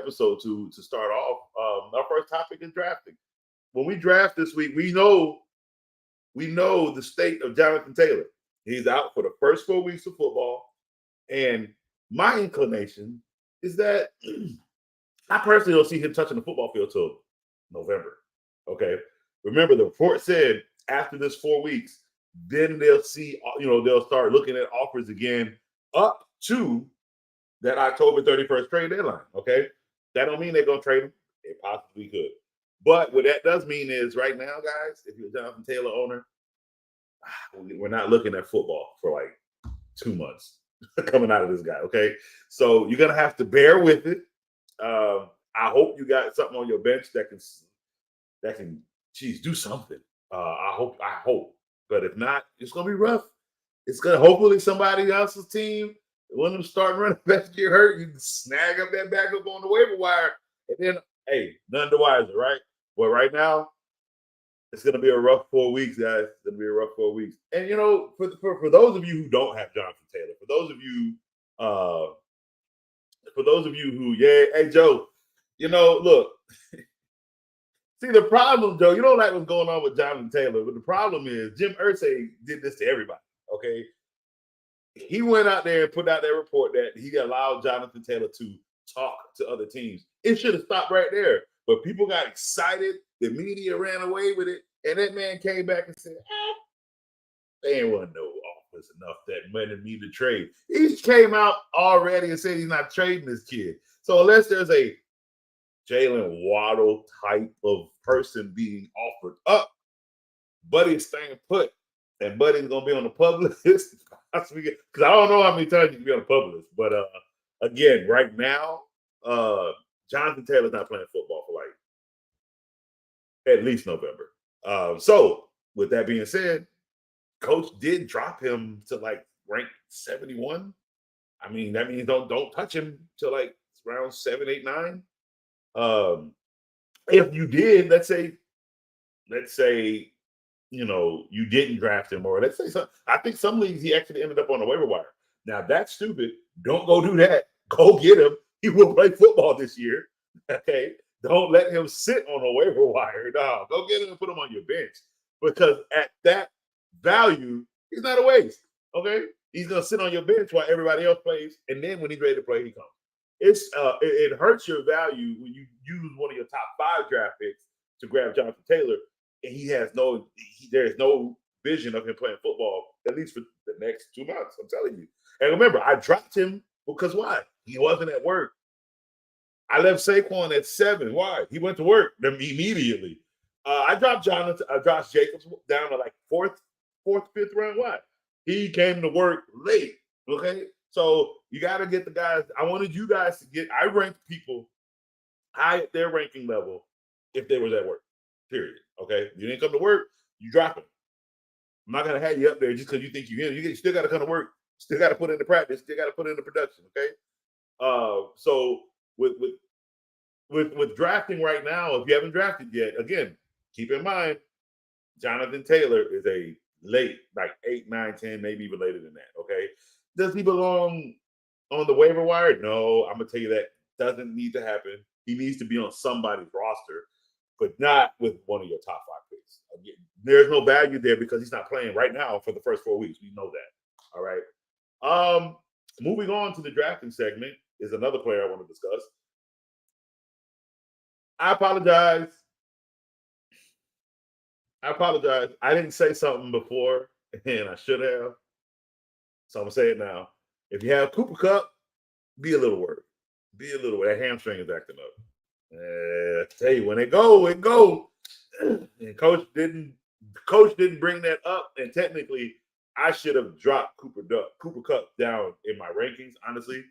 episode to start off. Our first topic is drafting. When we draft this week, we know the state of Jonathan Taylor. He's out for the first 4 weeks of football, and my inclination is that I personally don't see him touching the football field till November. Okay, remember the report said after this 4 weeks, then they'll see, they'll start looking at offers again up to that October 31st trade deadline. Okay, that don't mean they're gonna trade him. They possibly could, but what that does mean is right now, guys, if you're a Jonathan Taylor owner, we're not looking at football for like 2 months coming out of this guy. Okay, so you're gonna have to bear with it. I hope you got something on your bench that can do something. I hope. But if not, it's gonna be rough. It's gonna hopefully somebody else's team, when them starting running backs get hurt, you can snag up that backup on the waiver wire, and then hey, none the wiser, right? Well, right now, it's gonna be a rough 4 weeks, guys. It's gonna be a rough 4 weeks. And for those of you who don't have Jonathan Taylor, for those of you who, hey Joe, look. See, the problem, Joe, you don't like what's going on with Jonathan Taylor, but the problem is Jim Irsay did this to everybody, okay? He went out there and put out that report that he allowed Jonathan Taylor to talk to other teams. It should have stopped right there, but people got excited. The media ran away with it, and that man came back and said, they ain't want no offers enough that money me to trade. He came out already and said he's not trading this kid. So unless there's a Jalen Waddle type of person being offered up, Buddy's staying put, and Buddy's gonna be on the public list. Because I don't know how many times you can be on the public list, but again, right now, Jonathan Taylor's not playing football for like at least November. So with that being said, Coach did drop him to like rank 71. I mean, that means don't touch him till like round 7, 8, 9. If you did, let's say, you didn't draft him, or let's say I think some leagues he actually ended up on the waiver wire. Now that's stupid. Don't go do that. Go get him. He will play football this year. Okay. Don't let him sit on a waiver wire. No, go get him and put him on your bench, because at that value, he's not a waste. Okay. He's gonna sit on your bench while everybody else plays, and then when he's ready to play, he comes. It hurts your value when you use one of your top 5 draft picks to grab Jonathan Taylor, and there's no vision of him playing football, at least for the next 2 months. I'm telling you. And remember, I dropped him because why? He wasn't at work. I left Saquon at 7. Why? He went to work immediately. I dropped Josh Jacobs down to like 4th, 5th round. Why? He came to work late. Okay. So you got to get the guys. I wanted you guys to I ranked people high at their ranking level if they was at work, period. Okay. You didn't come to work, you drop them. I'm not going to have you up there just because you think you're in. You still got to come to work. Still got to put in the practice. Still got to put in the production. Okay. So with drafting right now, if you haven't drafted yet, again, keep in mind, Jonathan Taylor is a late, like 8, 9, 10, maybe even later than that. Okay. Does he belong on the waiver wire? No, I'm going to tell you that doesn't need to happen. He needs to be on somebody's roster, but not with one of your top 5 picks. Again, there's no value there because he's not playing right now for the first 4 weeks. We know that. All right. Moving on to the drafting segment is another player I want to discuss. I apologize. I didn't say something before, and I should have. So I'm going to say it now. If you have Cooper Kupp, be a little worried. That hamstring is acting up. I tell you, when it go. And coach didn't bring that up. And technically, I should have dropped Cooper Kupp down in my rankings, honestly,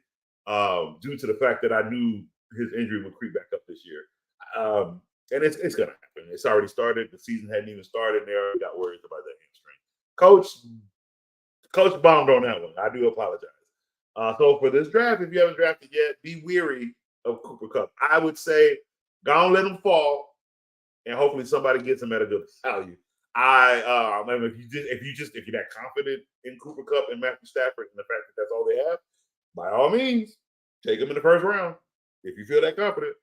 due to the fact that I knew his injury would creep back up this year. And it's going to happen. It's already started. The season hadn't even started. And they already got worries about that hamstring. Coach bombed on that one. I do apologize. So for this draft, if you haven't drafted yet, be weary of Cooper Kupp. I would say go and let him fall, and hopefully somebody gets him at a good value. If you're that confident in Cooper Kupp and Matthew Stafford and the fact that that's all they have, by all means, take him in the first round. If you feel that confident,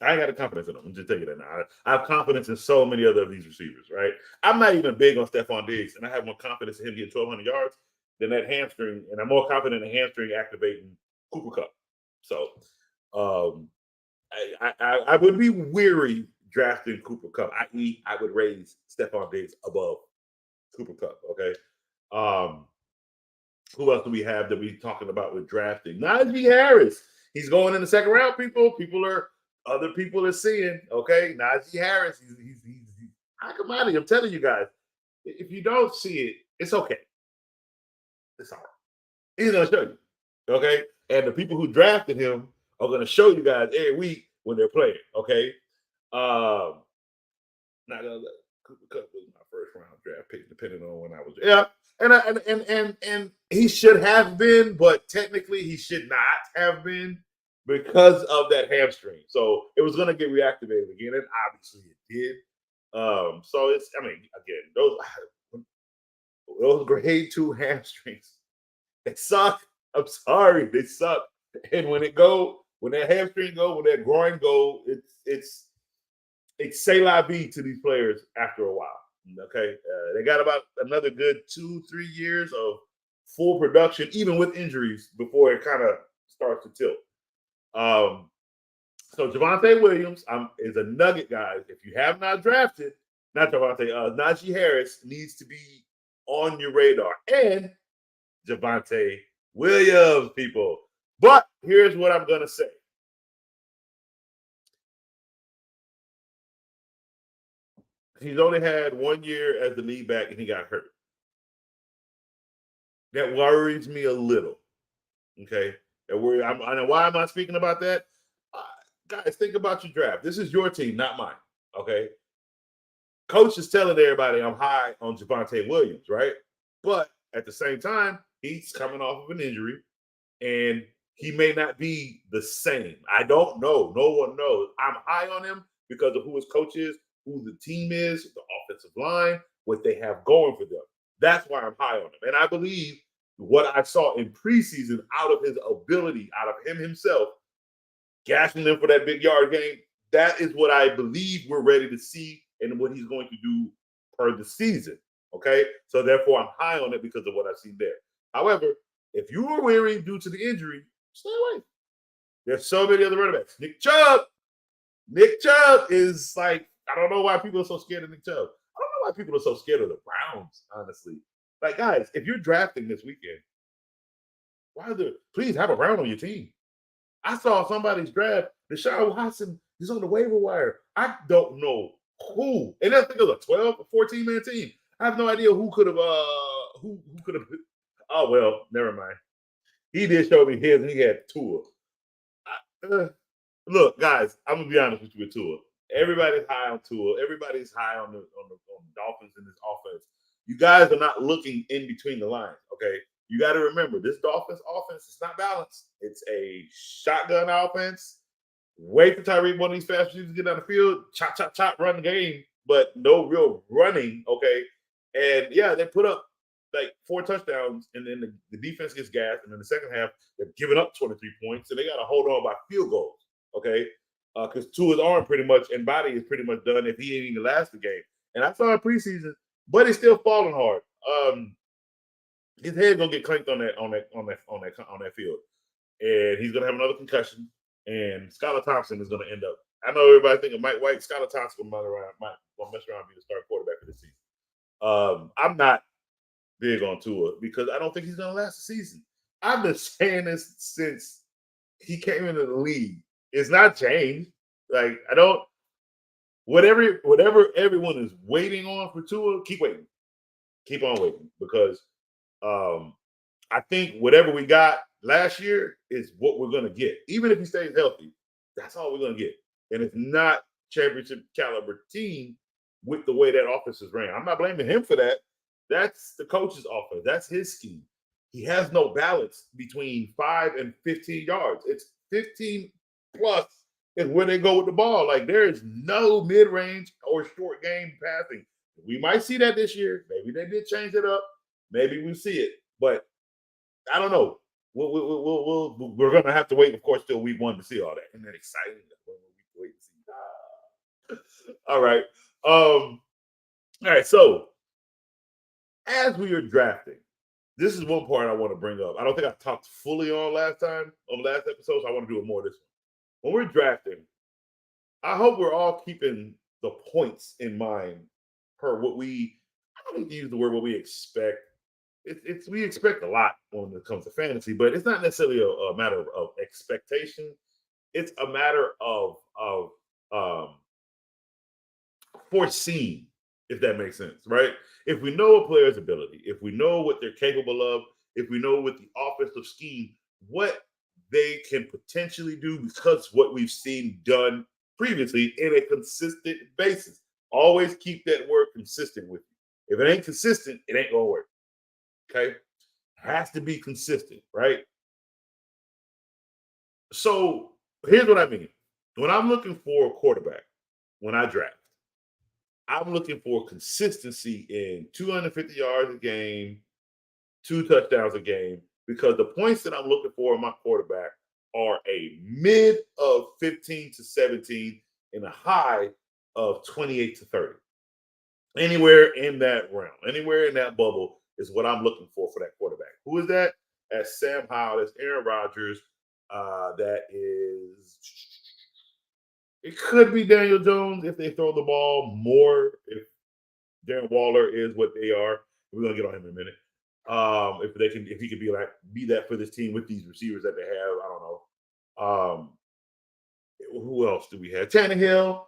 I ain't got the confidence in them. I'm just telling you that now. I have confidence in so many other of these receivers, right? I'm not even big on Stephon Diggs, and I have more confidence in him getting 1,200 yards than that hamstring, and I'm more confident in the hamstring activating Cooper Cup. So um, I would be weary drafting Cooper Cup, i.e., I would raise Stephon Diggs above Cooper Cup, okay? Who else do we have that we're talking about with drafting? Najee Harris. He's going in the second round, people. Other people are seeing, okay? Najee Harris, he's high commodity. I'm telling you guys, if you don't see it, it's okay. It's all right. He's going to show you, okay? And the people who drafted him are going to show you guys every week when they're playing, okay? Not gonna let Cooper Cup was my first round draft pick, depending on when I was. Yeah, and he should have been, but technically he should not have been because of that hamstring. So it was gonna get reactivated again, and obviously it did. So it's, I mean, again, those grade 2 hamstrings, they suck. I'm sorry, they suck. And when that hamstring go, when that groin go, it's say la vie to these players after a while. Okay, they got about another good 2-3 years of full production, even with injuries, before it kind of starts to tilt. So Javonte Williams is a nugget, guys. If you have not drafted, not Javonte, Najee Harris needs to be on your radar, and Javonte Williams, people. But here's what I'm gonna say. He's only had 1 year as the lead back, and he got hurt. That worries me a little. Okay, why am I speaking about that? Guys, think about your draft. This is your team, not mine. Okay, coach is telling everybody I'm high on Javonte Williams, right? But at the same time, he's coming off of an injury, and he may not be the same. I don't know. No one knows. I'm high on him because of who his coach is, who the team is, the offensive line, what they have going for them. That's why I'm high on him. And I believe what I saw in preseason out of his ability, out of him himself, gashing them for that big yard game, that is what I believe we're ready to see and what he's going to do per the season. Okay? So therefore, I'm high on it because of what I've seen there. However, if you are weary due to the injury, stay away. There's so many other running backs. Nick Chubb is like, I don't know why people are so scared of Nick Chubb. I don't know why people are so scared of the Browns, honestly. Like, guys, if you're drafting this weekend, please have a Brown on your team. I saw somebody's draft, Deshaun Watson, he's on the waiver wire. I don't know who. And I think it was a 12 or 14-man team. I have no idea who could have who could have. Oh, well, never mind. He did show me his, and he had Tua. Look, guys, I'm gonna be honest with you with Tua. Everybody's high on Tua. Everybody's high on the Dolphins in this offense. You guys are not looking in between the lines, okay? You got to remember, this Dolphins offense is not balanced. It's a shotgun offense. Wait for Tyreek, one of these fast receivers to get down the field, chop, chop, chop, run the game, but no real running, okay? And yeah, they put up like 4 touchdowns, and then the defense gets gassed, and in the second half, they're giving up 23 points, and they got to hold on by field goals, okay? Because Tua's arm pretty much and body is pretty much done if he ain't even last the game. And I saw in preseason, but he's still falling hard. His head gonna get clanked on that field, and he's gonna have another concussion. And Skylar Thompson is gonna end up. I know everybody thinking Mike White, Skylar Thompson might mess around and be the starting quarterback for this season. I'm not big on Tua because I don't think he's gonna last the season. I've been saying this since he came into the league. It's not changed. Like, I don't. Whatever everyone is waiting on for Tua, keep waiting. Keep on waiting because I think whatever we got last year is what we're gonna get. Even if he stays healthy, that's all we're gonna get. And it's not championship caliber team with the way that offense is ran. I'm not blaming him for that. That's the coach's offense. That's his scheme. He has no balance between 5 and 15 yards. It's 15 plus is where they go with the ball. Like, there is no mid-range or short game passing. We might see that this year. Maybe they did change it up. Maybe we see it. But I don't know. we're going to have to wait, of course, till week 1 to see all that. Isn't that exciting? Wait to see. All right. All right. So as we are drafting, this is one part I want to bring up. I don't think I talked fully on last episode, so I want to do it more this one. When we're drafting, I hope we're all keeping the points in mind per what I don't use the word what we expect. We expect a lot when it comes to fantasy, but it's not necessarily a matter of expectation. It's a matter of um, foreseen, if that makes sense, right? If we know a player's ability, if we know what they're capable of, if we know with the offensive scheme what they can potentially do because what we've seen done previously in a consistent basis. Always keep that word consistent with you. If it ain't consistent, it ain't gonna work. Okay? It has to be consistent, right? So here's what I mean. When I'm looking for a quarterback, when I draft, I'm looking for consistency in 250 yards a game, 2 touchdowns a game, because the points that I'm looking for in my quarterback are a mid of 15 to 17 and a high of 28 to 30. Anywhere in that realm, anywhere in that bubble is what I'm looking for that quarterback. Who is that? That's Sam Howell. That's Aaron Rodgers. That is, it could be Daniel Jones if they throw the ball more. If Darren Waller is what they are, we're gonna get on him in a minute. If he could be that for this team with these receivers that they have, I don't know. Who else do we have? Tannehill,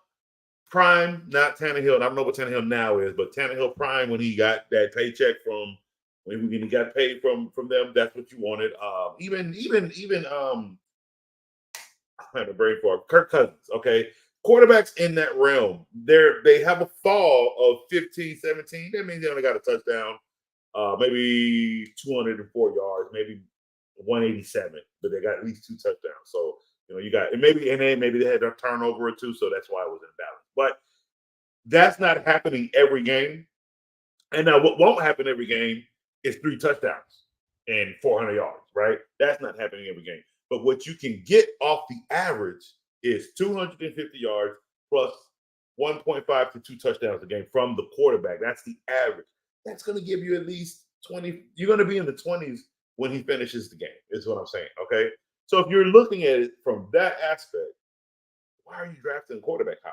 prime, not Tannehill. I don't know what Tannehill now is, but Tannehill prime when he got that paycheck from when he got paid from them. That's what you wanted. Even I had a brain fart. Kirk Cousins. Okay, quarterbacks in that realm, they have a fall of 15, 17. That means they only got a touchdown. Maybe 204 yards, maybe 187, but they got at least 2 touchdowns. So you got and maybe they had a turnover or 2, so that's why it was imbalanced. But that's not happening every game. And now what won't happen every game is 3 touchdowns and 400 yards, right? That's not happening every game. But what you can get off the average is 250 yards plus 1.5 to 2 touchdowns a game from the quarterback. That's the average. That's going to give you at least 20. You're going to be in the 20s when he finishes the game, is what I'm saying. Okay. So if you're looking at it from that aspect, why are you drafting a quarterback high?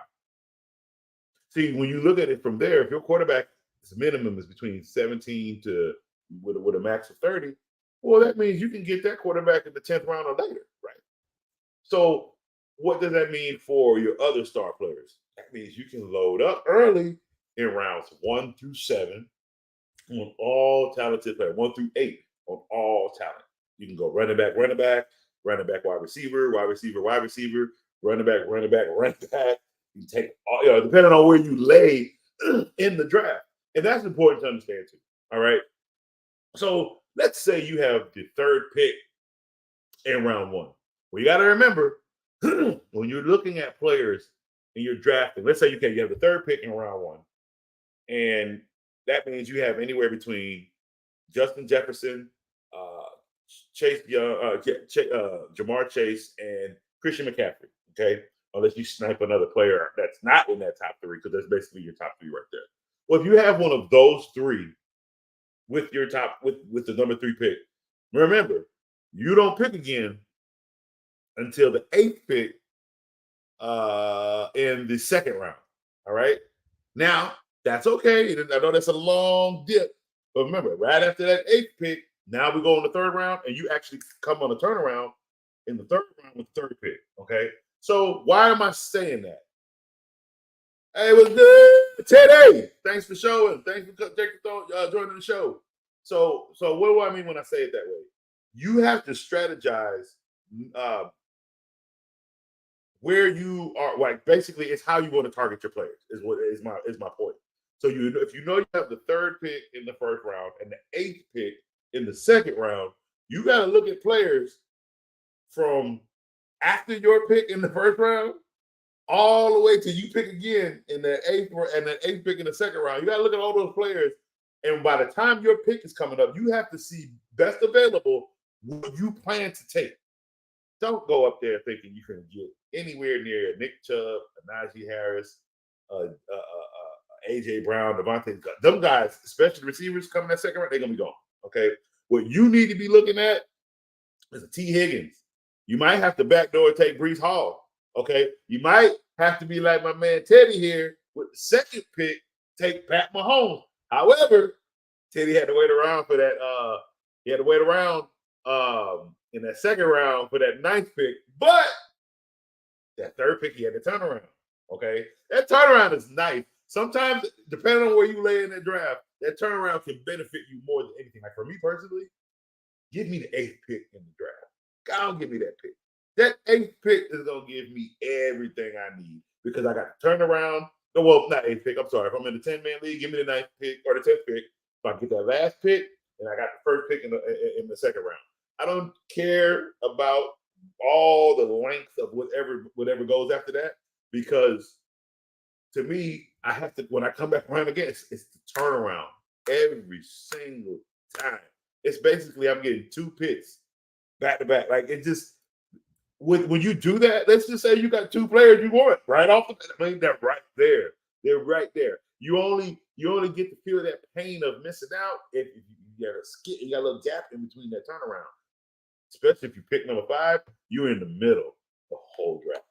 See, when you look at it from there, if your quarterback's minimum is between 17 to with a max of 30, well, that means you can get that quarterback in the 10th round or later, right? So what does that mean for your other star players? That means you can load up early in rounds 1 through 7 on all talented players, 1 through 8 on all talent. You can go running back, wide receiver, running back. You take all, depending on where you lay in the draft. And that's important to understand too. All right. So let's say you have the 3rd pick in round 1. Well, you got to remember when you're looking at players and you're drafting, let's say you have the 3rd pick in round 1. And that means you have anywhere between Justin Jefferson, Chase Young, Jamar Chase, and Christian McCaffrey. Okay, unless you snipe another player that's not in that top 3, because that's basically your top 3 right there. Well, if you have one of those 3 with your top with the number 3 pick, remember you don't pick again until the 8th pick in the 2nd round. All right, now that's okay. I know that's a long dip, but remember, right after that 8th pick, now we go in the 3rd round, and you actually come on a turnaround in the 3rd round with the 3rd pick. Okay, so why am I saying that? Hey, what's good, Teddy? Thanks for showing. Thanks for joining the show. So what do I mean when I say it that way? You have to strategize where you are. Like basically, it's how you want to target your players. Is my point. So if you know you have the 3rd pick in the 1st round and the 8th pick in the 2nd round, you got to look at players from after your pick in the 1st round all the way till you pick again in the 8th pick in the 2nd round. You got to look at all those players, and by the time your pick is coming up, you have to see best available what you plan to take. Don't go up there thinking you can get anywhere near Nick Chubb, a Najee Harris, AJ Brown, Devontae. Them guys, especially the receivers coming that second round, they're gonna be gone. Okay. What you need to be looking at is a T. Higgins. You might have to backdoor take Brees Hall. Okay. You might have to be like my man Teddy here with the second pick, take Pat Mahomes. However, Teddy had to wait around for that. He had to wait around in that second round for that ninth pick. But that third pick, he had to turn around. Okay. That turnaround is nice. Sometimes, depending on where you lay in the draft, that turnaround can benefit you more than anything. Like for me personally, give me the 8th pick in the draft. God, give me that pick. That 8th pick is going to give me everything I need because I got to turn around. Well, not 8th pick. I'm sorry. If I'm in the 10-man league, give me the 9th pick or the 10th pick. If I get that last pick, and I got the first pick in the second round. I don't care about all the length of whatever goes after that because to me, I have to, when I come back around again, it's the turnaround every single time. It's basically I'm getting 2 picks back to back. Like it just, when you do that, let's just say you got 2 players you want right off the bat. I mean, they're right there. They're right there. You only get to feel that pain of missing out if you got a skip, you got a little gap in between that turnaround. Especially if you pick number 5, you're in the middle the whole draft.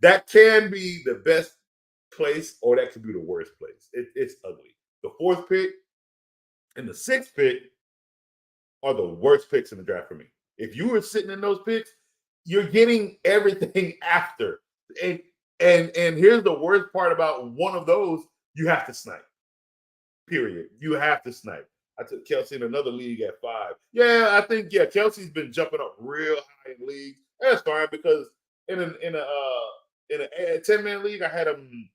That can be the best place, or that could be the worst place. It's ugly. The 4th pick and the 6th pick are the worst picks in the draft for me. If you were sitting in those picks, you're getting everything after. And here's the worst part about one of those: you have to snipe. Period. You have to snipe. I took Kelsey in another league at 5. Yeah, I think Kelsey's been jumping up real high in leagues. That's fine because in a 10-man league, I had him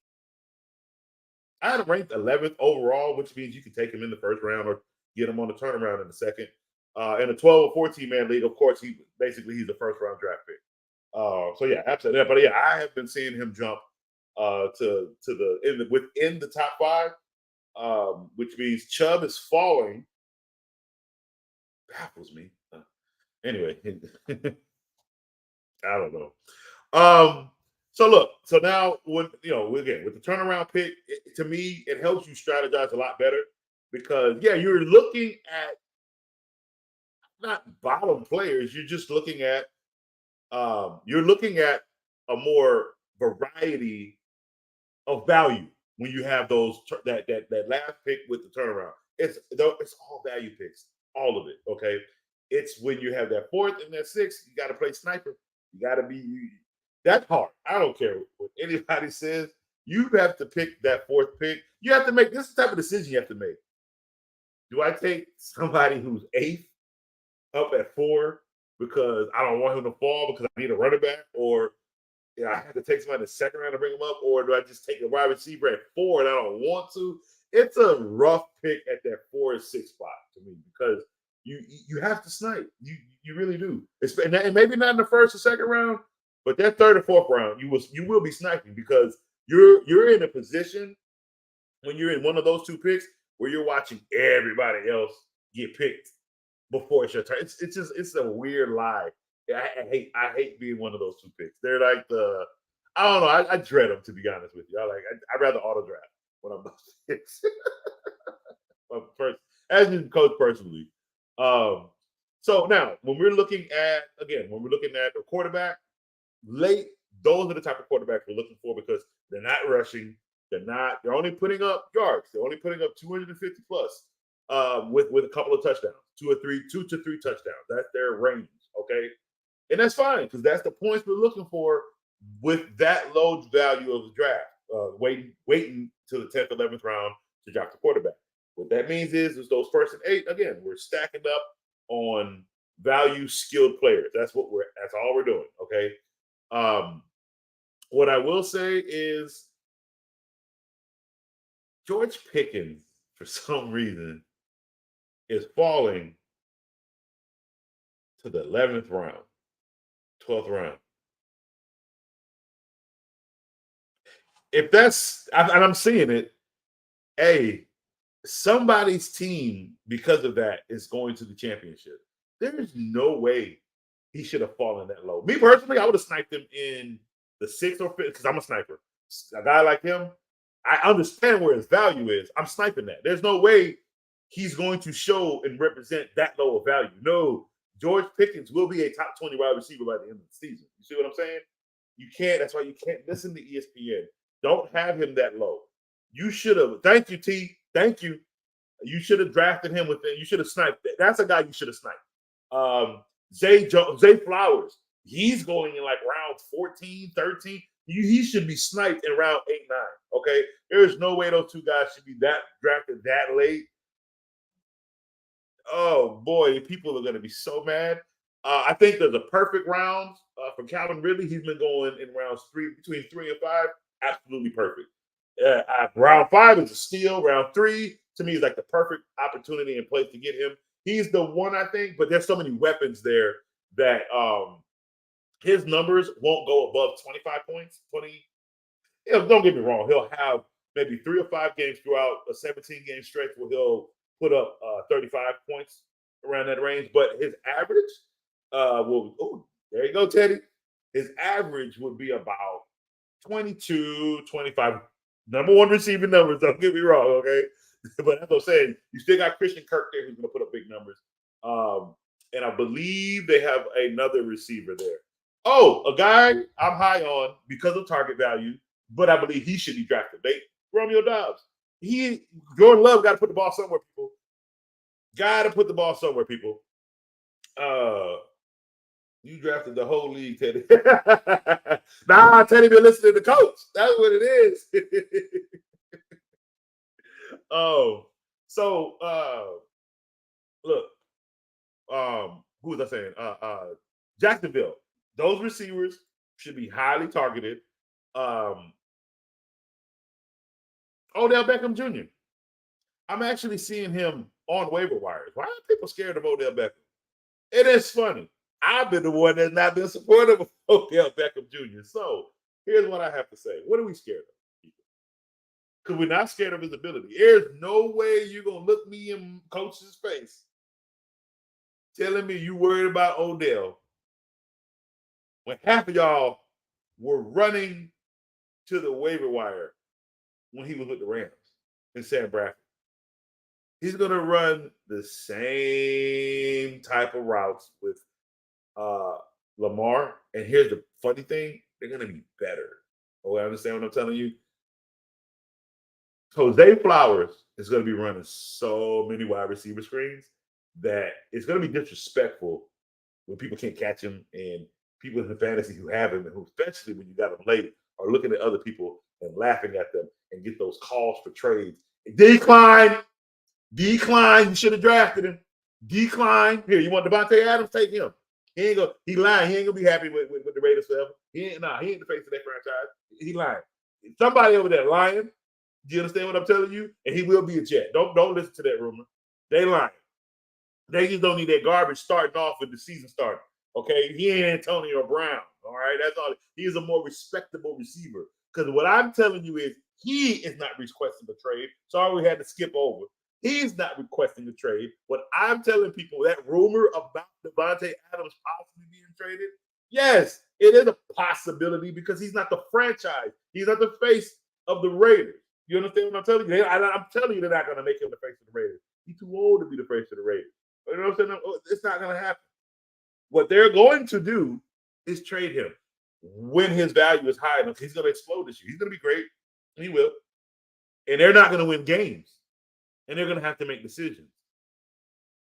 ranked 11th overall, which means you can take him in the first round or get him on the turnaround in the second. In a 12 or 14-man league, of course, he's the first round draft pick. So yeah, absolutely. But yeah, I have been seeing him jump within the top 5, which means Chubb is falling. Baffles me. Anyway, I don't know. So now again with the turnaround pick, to me, it helps you strategize a lot better because you're looking at not bottom players, you're just looking at a more variety of value when you have those that last pick with the turnaround. It's all value picks, all of it. Okay, it's when you have that 4th and that 6th, you got to play sniper. You got to be. That's hard. I don't care what anybody says. You have to pick that 4th pick. You have to make this type of decision. You have to make. Do I take somebody who's 8th up at 4 because I don't want him to fall because I need a running back, or I have to take somebody in the second round to bring him up, or do I just take a wide receiver at 4 and I don't want to? It's a rough pick at that 4 or 6 spot to me because you have to snipe. You really do. And maybe not in the first or second round, but that 3rd or 4th round, you will be sniping because you're in a position when you're in one of those 2 picks where you're watching everybody else get picked before it's your turn. It's a weird lie. I hate being one of those 2 picks. They're like I don't know. I dread them, to be honest with you. I'd rather auto draft when I'm those picks. As a coach personally. So now when we're looking at a quarterback late, those are the type of quarterbacks we're looking for because they're not rushing. They're only putting up yards. They're only putting up 250 plus with a couple of touchdowns, 2 to 3 touchdowns. That's their range. Okay. And that's fine because that's the points we're looking for with that low value of the draft, waiting to the 10th, 11th round to draft the quarterback. What that means is those first and 8, again, we're stacking up on value skilled players. That's all we're doing. Okay. What I will say is George Pickens, for some reason, is falling to the 11th round, 12th round. If that's, and I'm seeing it, somebody's team, because of that, is going to the championship. There's no way he should have fallen that low. Me personally, I would have sniped him in the 6th or 5th because I'm a sniper. A guy like him, I understand where his value is. I'm sniping that. There's no way he's going to show and represent that low of value. No, George Pickens will be a top 20 wide receiver by the end of the season. You see what I'm saying? You can't. That's why you can't listen to ESPN. Don't have him that low. You should have. Thank you, T. Thank you. You should have drafted him within. You should have sniped. That's a guy you should have sniped. Zay Flowers. He's going in like round 14, 13. He should be sniped in round 8, 9. Okay. There's no way those two guys should be that drafted that late. Oh boy, people are going to be so mad. I think there's a perfect round for Calvin Ridley. He's been going in rounds between 3 and 5. Absolutely perfect. Round 5 is a steal. Round 3 to me is like the perfect opportunity and place to get him. He's the one, I think, but there's so many weapons there that his numbers won't go above 25 points. 20. Don't get me wrong. He'll have maybe 3 or 5 games throughout a 17-game stretch where he'll put up 35 points around that range. But his average there you go, Teddy. His average would be about 22, 25. Number one receiving numbers, don't get me wrong, okay? But as I'm saying, you still got Christian Kirk there who's going to put up big numbers. And I believe they have another receiver there. Oh, a guy I'm high on because of target value, but I believe he should be drafted. Romeo Doubs. Jordan Love got to put the ball somewhere, people. Got to put the ball somewhere, people. You drafted the whole league, Teddy. Nah, Teddy been listening to the coach. That's what it is. Look, who was I saying? Jacksonville. Those receivers should be highly targeted. Odell Beckham Jr. I'm actually seeing him on waiver wires. Why are people scared of Odell Beckham? It is funny. I've been the one that's not been supportive of Odell Beckham Jr. So here's what I have to say. What are we scared of? Because we're not scared of his ability. There's no way you're going to look me in coach's face telling me you worried about Odell when half of y'all were running to the waiver wire when he was with the Rams and Sam Bradford. He's going to run the same type of routes with Lamar. And here's the funny thing. They're going to be better. Oh, I understand what I'm telling you? Jose Flowers is going to be running so many wide receiver screens that it's going to be disrespectful when people can't catch him and people in the fantasy who have him, and who, especially when you got him late, are looking at other people and laughing at them and get those calls for trades. Decline. You should have drafted him. Decline. Here, you want Devontae Adams? Take him. He lying. He ain't gonna be happy with the Raiders forever. He ain't the face of that franchise. He lying. Somebody over there lying. Do you understand what I'm telling you? And he will be a Jet. Don't listen to that rumor. They lying. They just don't need that garbage starting off with the season starting. Okay, he ain't Antonio Brown. All right, that's all. He is a more respectable receiver. Because what I'm telling you is he is not requesting a trade. Sorry, we had to skip over. He's not requesting a trade. What I'm telling people, that rumor about Devontae Adams possibly being traded, yes, it is a possibility because he's not the franchise. He's not the face of the Raiders. You understand what I'm telling you? I'm telling you they're not going to make him the face of the Raiders. He's too old to be the face of the Raiders. You know what I'm saying? It's not going to happen. What they're going to do is trade him when his value is high enough. He's going to explode this year. He's going to be great. He will. And they're not going to win games. And they're going to have to make decisions.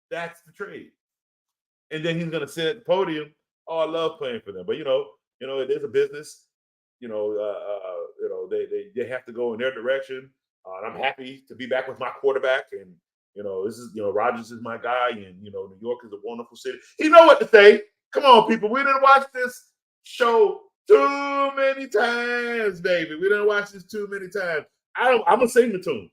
That's the trade. And then he's going to sit at the podium. Oh, I love playing for them. But, it is a business. They have to go in their direction. And I'm happy to be back with my quarterback. And, Rodgers is my guy. And, New York is a wonderful city. He know what to say. Come on, people. We didn't watch this show too many times, baby. We didn't watch this too many times. I'm going to sing the tune.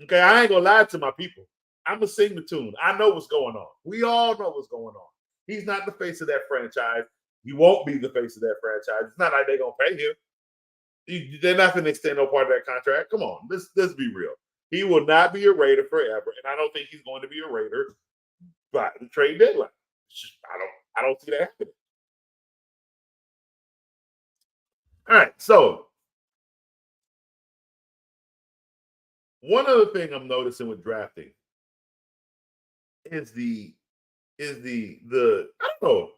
Okay, I ain't going to lie to my people. I'm going to sing the tune. I know what's going on. We all know what's going on. He's not the face of that franchise. He won't be the face of that franchise. It's not like they're going to pay him. They're not going to extend no part of that contract. Come on, let's be real. He will not be a Raider forever, and I don't think he's going to be a Raider by the trade deadline. It's just, I don't see that happening. All right, so one other thing I'm noticing with drafting is the I don't know,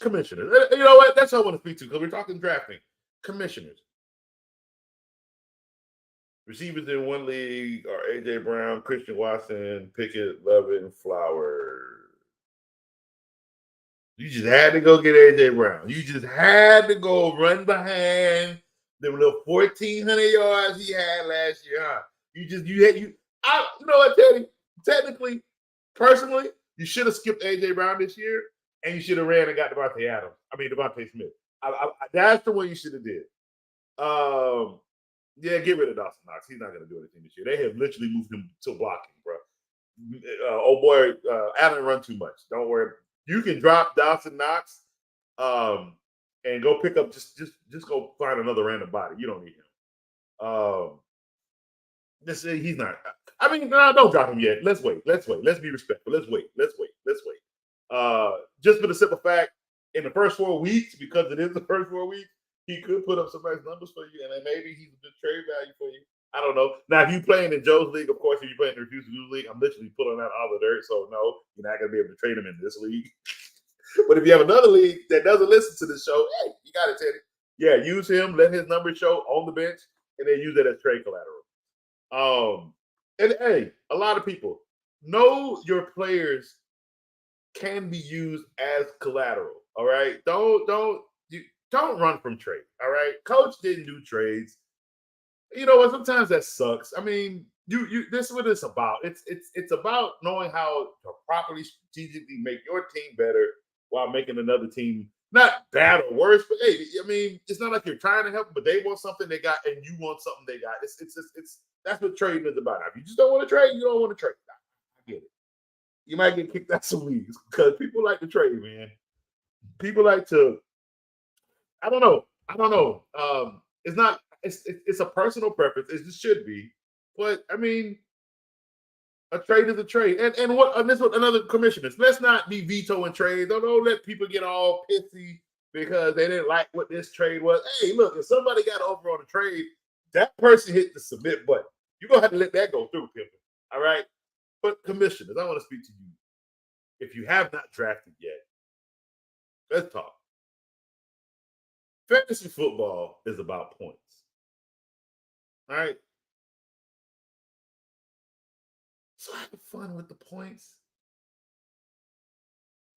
commissioners. You know what? That's what I want to speak to because we're talking drafting. Commissioners. Receivers in one league are AJ Brown, Christian Watson, Pickett, Lovin, Flowers. You just had to go get AJ Brown. You just had to go run behind the little 1,400 yards he had last year. Huh? You know what, Teddy? Technically, personally, you should have skipped AJ Brown this year, and you should have ran and got Devontae Smith. That's the one you should have did. Yeah, get rid of Dawson Knox. He's not going to do anything this year. They have literally moved him to blocking, bro. Allen run too much. Don't worry. You can drop Dawson Knox, and go pick up. Just go find another random body. You don't need him. He's not. No, don't drop him yet. Let's wait. Let's be respectful. Let's wait. Just for the simple fact, in the first 4 weeks, because it is the first 4 weeks, he could put up some nice numbers for you, and then maybe he's a good trade value for you. I don't know. Now, if you're playing in Joe's league, of course, if you're playing in the Refuse to Lose league, I'm literally pulling out all the dirt. So, no, you're not going to be able to trade him in this league. But if you have another league that doesn't listen to this show, hey, you got it, Teddy. Yeah, use him, let his number show on the bench, and then use it as trade collateral. And hey, a lot of people know your players can be used as collateral. All right, don't run from trade. All right, coach didn't do trades. You know what? Sometimes that sucks. I mean, this is what it's about. It's about knowing how to properly strategically make your team better while making another team not bad or worse. But hey, I mean, it's not like you're trying to help them, but they want something they got, and you want something they got. It's that's what trading is about. Now, if you just don't want to trade, you don't want to trade. I get it. You might get kicked out some leagues because people like to trade, man. People like to. I don't know. It's not. It's a personal preference. It just should be. But I mean, a trade is a trade. And this is what another commissioners. Let's not be vetoing trades. Don't let people get all pissy because they didn't like what this trade was. Hey, look, if somebody got over on a trade, that person hit the submit button. You're gonna have to let that go through, people. All right. But commissioners, I want to speak to you. If you have not drafted yet, let's talk. Fantasy football is about points. All right. So have fun with the points.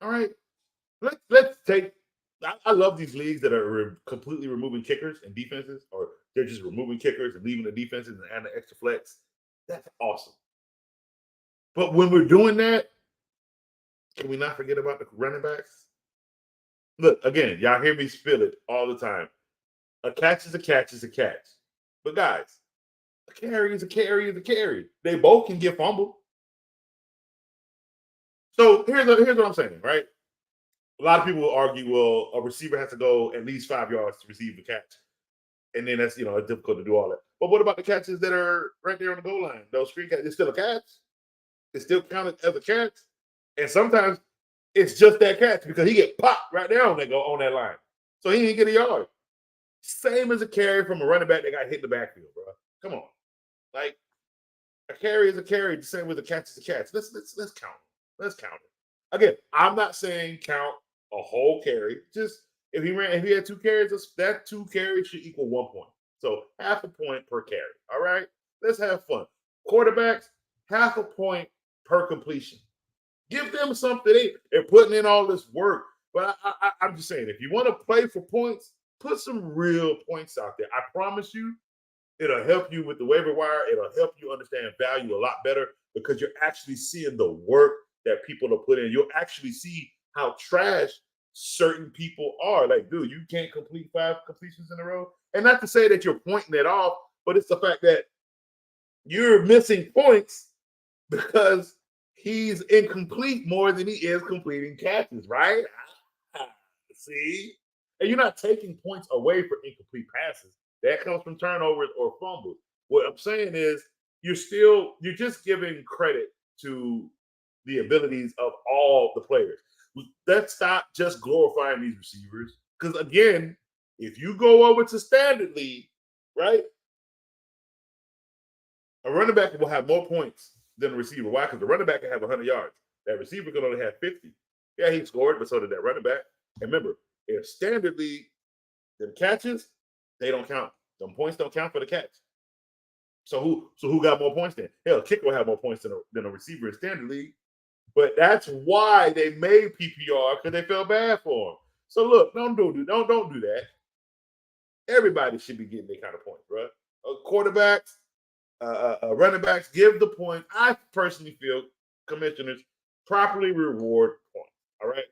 All right. Let's take. I love these leagues that are completely removing kickers and defenses, or they're just removing kickers and leaving the defenses and adding the extra flex. That's awesome. But when we're doing that, can we not forget about the running backs? Look, again, y'all hear me spill it all the time. A catch is a catch is a catch. But guys, a carry is a carry is a carry. They both can get fumbled. So here's what I'm saying, right? A lot of people will argue, well, a receiver has to go at least 5 yards to receive the catch. And then that's, it's difficult to do all that. But what about the catches that are right there on the goal line? Those screen catches, it's still a catch. It's still counted as a catch. And sometimes it's just that catch because he get popped right there on that line. So he didn't get a yard. Same as a carry from a running back that got hit in the backfield, bro. Come on. Like, a carry is a carry, the same with a catch is a catch. Let's count it. Let's count it. Again, I'm not saying count a whole carry. Just if he had 2 carries, that 2 carries should equal 1 point. So half a point per carry. All right. Let's have fun. Quarterbacks, half a point per completion. Give them something. They're putting in all this work. But I'm just saying, if you want to play for points, put some real points out there. I promise you, it'll help you with the waiver wire. It'll help you understand value a lot better because you're actually seeing the work that people are putting in. You'll actually see how trash certain people are. Like, dude, you can't complete 5 completions in a row. And not to say that you're pointing it off, but it's the fact that you're missing points because he's incomplete more than he is completing catches, right? See? And you're not taking points away from incomplete passes. That comes from turnovers or fumbles. What I'm saying is you're just giving credit to the abilities of all the players. Let's stop just glorifying these receivers. Because again, if you go over to standard league, right, a running back will have more points than a receiver. Why? Because the running back can have 100 yards. That receiver can only have 50. Yeah, he scored, but so did that running back. And remember, in standard league, the catches, they don't count. Them points don't count for the catch. So who got more points then? Hell, kicker will have more points than a receiver in standard league. But that's why they made PPR, because they felt bad for him. So look, don't do that. Everybody should be getting that kind of points, bro. Quarterbacks, running backs, give the point. I personally feel commissioners properly reward points. All right,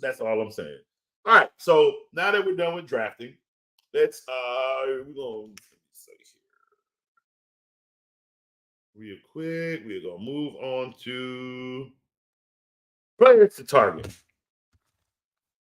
that's all I'm saying. All right, so now that we're done with drafting, let's we're gonna say here real quick. We're gonna move on to players to target.